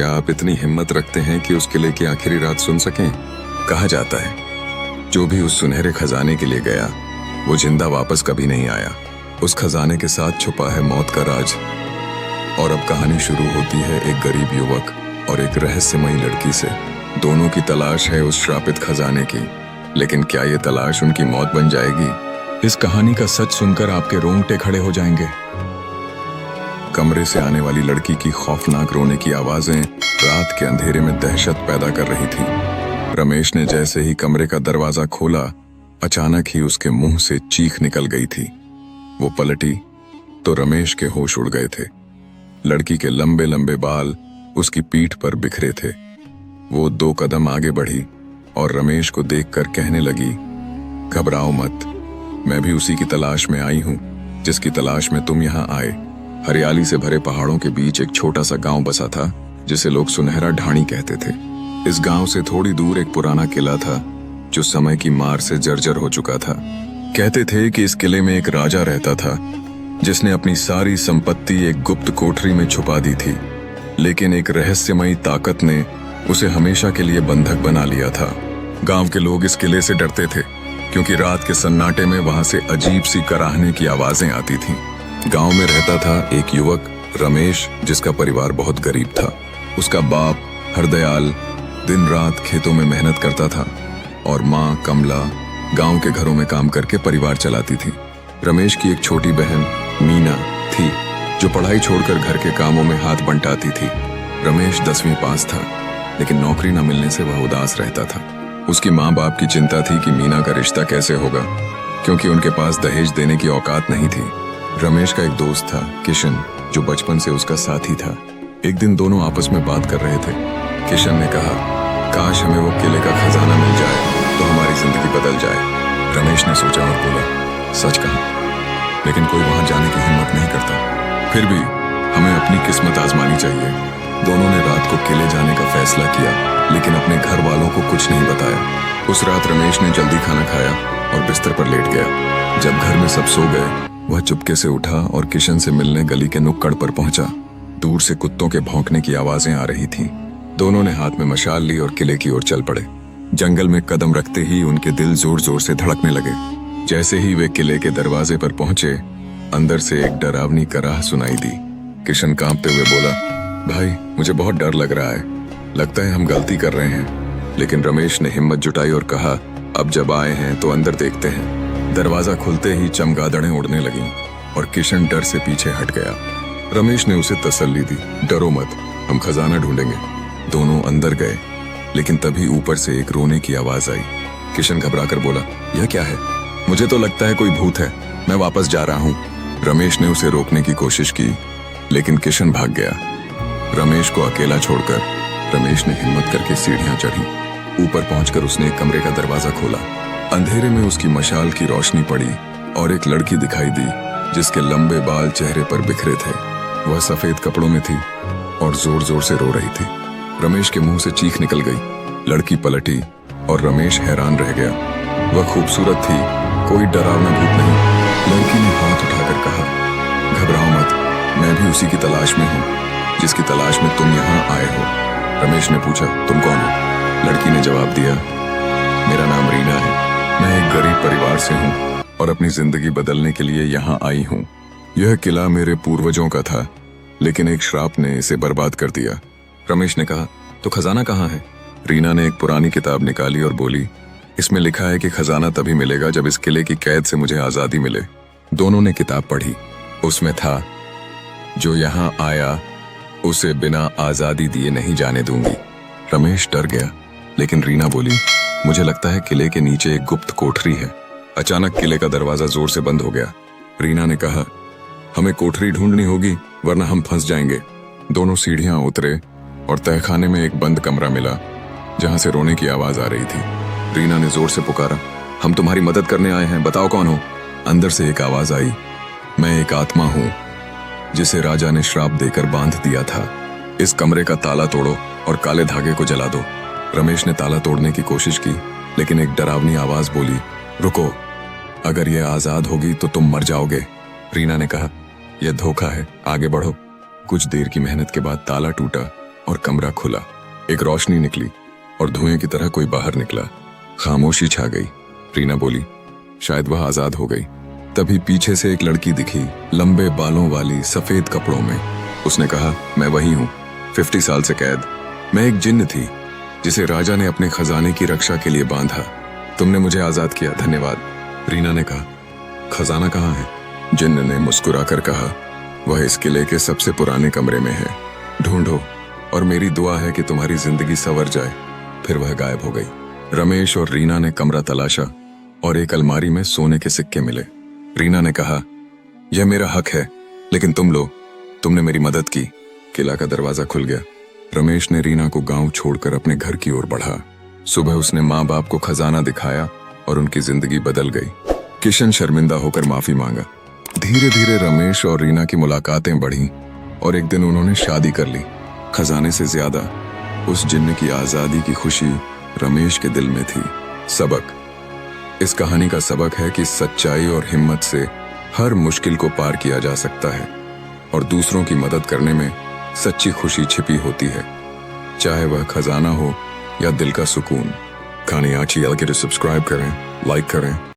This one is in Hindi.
क्या आप इतनी हिम्मत रखते हैं कि उस किले की आखिरी रात सुन सकें? कहा जाता है जो भी उस सुनहरे खजाने के लिए गया वो जिंदा वापस कभी नहीं आया। उस खजाने के साथ छुपा है मौत का राज। और अब कहानी शुरू होती है एक गरीब युवक और एक रहस्यमयी लड़की से। दोनों की तलाश है उस श्रापित खजाने की, लेकिन क्या ये तलाश उनकी मौत बन जाएगी? इस कहानी का सच सुनकर आपके रोंगटे खड़े हो जाएंगे। कमरे से आने वाली लड़की की खौफनाक रोने की आवाजें रात के अंधेरे में दहशत पैदा कर रही थी। रमेश ने जैसे ही कमरे का दरवाजा खोला, अचानक ही उसके मुंह से चीख निकल गई थी। वो पलटी तो रमेश के होश उड़ गए थे। लड़की के लंबे लंबे बाल उसकी पीठ पर बिखरे थे। वो 2 कदम आगे बढ़ी और रमेश को देखकर कहने लगी, घबराओ मत, मैं भी उसी की तलाश में आई हूं जिसकी तलाश में तुम यहाँ आए। हरियाली से भरे पहाड़ों के बीच एक छोटा सा गांव बसा था जिसे लोग सुनहरा ढाणी कहते थे। इस गांव से थोड़ी दूर एक पुराना किला था जो समय की मार से जर्जर हो चुका था। कहते थे कि इस किले में एक राजा रहता था जिसने अपनी सारी संपत्ति एक गुप्त कोठरी में छुपा दी थी, लेकिन एक रहस्यमयी ताकत ने उसे हमेशा के लिए बंधक बना लिया था। गांव के लोग इस किले से डरते थे क्योंकि रात के सन्नाटे में वहां से अजीब सी कराहने की आवाजें आती थीं। गांव में रहता था एक युवक रमेश, जिसका परिवार बहुत गरीब था। उसका बाप हरदयाल दिन रात खेतों में मेहनत करता था और माँ कमला गांव के घरों में काम करके परिवार चलाती थी। रमेश की एक छोटी बहन मीना थी जो पढ़ाई छोड़कर घर के कामों में हाथ बंटाती थी। रमेश 10वीं पास था, लेकिन नौकरी न मिलने से वह उदास रहता था। उसकी माँ बाप की चिंता थी कि मीना का रिश्ता कैसे होगा, क्योंकि उनके पास दहेज देने की औकात नहीं थी। रमेश का एक दोस्त था किशन, जो बचपन से उसका साथी था। एक दिन दोनों आपस में बात कर रहे थे। किशन ने कहा, काश हमें वो किले का खजाना मिल जाए तो हमारी जिंदगी बदल जाए। रमेश ने सोचा और बोला, सच कहा, लेकिन कोई वहां जाने की हिम्मत नहीं करता। फिर भी हमें अपनी किस्मत आजमानी चाहिए। दोनों ने रात को किले जाने का फैसला किया, लेकिन अपने घर वालों को कुछ नहीं बताया। उस रात रमेश ने जल्दी खाना खाया और बिस्तर पर लेट गया। जब घर में सब सो गए, वह चुपके से उठा और किशन से मिलने गली के नुक्कड़ पर पहुंचा। दूर से कुत्तों के भौंकने की आवाजें आ रही थीं। दोनों ने हाथ में मशाल ली और किले की ओर चल पड़े। जंगल में कदम रखते ही उनके दिल जोर जोर से धड़कने लगे। जैसे ही वे किले के दरवाजे पर पहुंचे, अंदर से एक डरावनी कराह सुनाई दी। किशन कांपते हुए बोला, भाई मुझे बहुत डर लग रहा है, लगता है हम गलती कर रहे हैं। लेकिन रमेश ने हिम्मत जुटाई और कहा, अब जब आए हैं तो अंदर देखते हैं। दरवाजा खुलते ही चमगादड़ें उड़ने लगीं और किशन डर से पीछे हट गया। रमेश ने उसे तसल्ली दी, डरो मत, हम खजाना ढूंढेंगे। दोनों अंदर गए, लेकिन तभी ऊपर से एक रोने की आवाज आई। किशन घबराकर बोला, यह क्या है? मुझे तो लगता है कोई भूत है, मैं वापस जा रहा हूँ। रमेश ने उसे रोकने की कोशिश की, लेकिन किशन भाग गया। रमेश को अकेला छोड़कर रमेश ने हिम्मत करके सीढ़ियां चढ़ी। ऊपर पहुंचकर उसने एक कमरे का दरवाजा खोला। अंधेरे में उसकी मशाल की रोशनी पड़ी और एक लड़की दिखाई दी जिसके लंबे बाल चेहरे पर बिखरे थे। वह सफेद कपड़ों में थी और जोर जोर से रो रही थी। रमेश के मुंह से चीख निकल गई। लड़की पलटी और रमेश हैरान रह गया। वह खूबसूरत थी, कोई डरावना भूत नहीं। लड़की ने हाथ उठाकर कहा, घबराओ मत, मैं भी उसी की तलाश में हूँ जिसकी तलाश में तुम यहाँ आए हो। रमेश ने पूछा, तुम कौन हो? लड़की ने जवाब दिया, मेरा नाम रीना है, मैं एक गरीब परिवार से हूँ और अपनी जिंदगी बदलने के लिए यहाँ आई हूँ। यह किला मेरे पूर्वजों का था, लेकिन एक श्राप ने इसे बर्बाद कर दिया। रमेश ने कहा, तो खजाना कहाँ है? रीना ने एक पुरानी किताब निकाली और बोली, इसमें लिखा है कि खजाना तभी मिलेगा जब इस किले की कैद से मुझे आजादी मिले। दोनों ने किताब पढ़ी। उसमें था, जो यहाँ आया उसे बिना आजादी दिए नहीं जाने दूंगी। रमेश डर गया, लेकिन रीना बोली, मुझे लगता है किले के नीचे एक गुप्त कोठरी है। अचानक किले का दरवाजा जोर से बंद हो गया। रीना ने कहा, हमें कोठरी ढूंढनी होगी वरना हम फंस जाएंगे। दोनों सीढ़ियां उतरे और तहखाने में एक बंद कमरा मिला जहां से रोने की आवाज आ रही थी। रीना ने जोर से पुकारा, हम तुम्हारी मदद करने आए हैं, बताओ कौन हो? अंदर से एक आवाज आई, मैं एक आत्मा हूं जिसे राजा ने श्राप देकर बांध दिया था। इस कमरे का ताला तोड़ो और काले धागे को जला दो। रमेश ने ताला तोड़ने की कोशिश की, लेकिन एक डरावनी आवाज बोली, रुको, अगर यह आजाद होगी तो तुम मर जाओगे। रीना ने कहा, यह धोखा है, आगे बढ़ो। कुछ देर की मेहनत के बाद ताला टूटा और कमरा खुला। एक रोशनी निकली और धुएं की तरह कोई बाहर निकला। खामोशी छा गई। रीना बोली, शायद वह आजाद हो गई। तभी पीछे से एक लड़की दिखी, लंबे बालों वाली, सफेद कपड़ों में। उसने कहा, मैं वही हूँ, 50 साल से कैद। मैं एक जिन्न थी जिसे राजा ने अपने खजाने की रक्षा के लिए बांधा। तुमने मुझे आजाद किया, धन्यवाद। रीना ने कहा, खजाना कहाँ है? जिन्न ने मुस्कुराकर कहा, वह इस किले के सबसे पुराने कमरे में है, ढूंढो, और मेरी दुआ है कि तुम्हारी जिंदगी संवर जाए। फिर वह गायब हो गई। रमेश और रीना ने कमरा तलाशा और एक अलमारी में सोने के सिक्के मिले। रीना ने कहा, यह मेरा हक है, लेकिन तुम लो, तुमने मेरी मदद की। किला का दरवाजा खुल गया। रमेश ने रीना को गांव छोड़कर अपने घर की ओर बढ़ा। सुबह उसने माँ बाप को खजाना दिखाया और उनकी जिंदगी बदल गई। किशन शर्मिंदा होकर माफी मांगा। धीरे धीरे रमेश और रीना की मुलाकातें बढ़ीं और एक दिन उन्होंने शादी कर ली। खजाने से ज्यादा उस जिन्न की आजादी की खुशी रमेश के दिल में थी। सबक, इस कहानी का सबक है कि सच्चाई और हिम्मत से हर मुश्किल को पार किया जा सकता है और दूसरों की मदद करने में सच्ची खुशी छिपी होती है, चाहे वह खजाना हो या दिल का सुकून। कहानी अच्छी लगे तो सब्सक्राइब करें, लाइक करें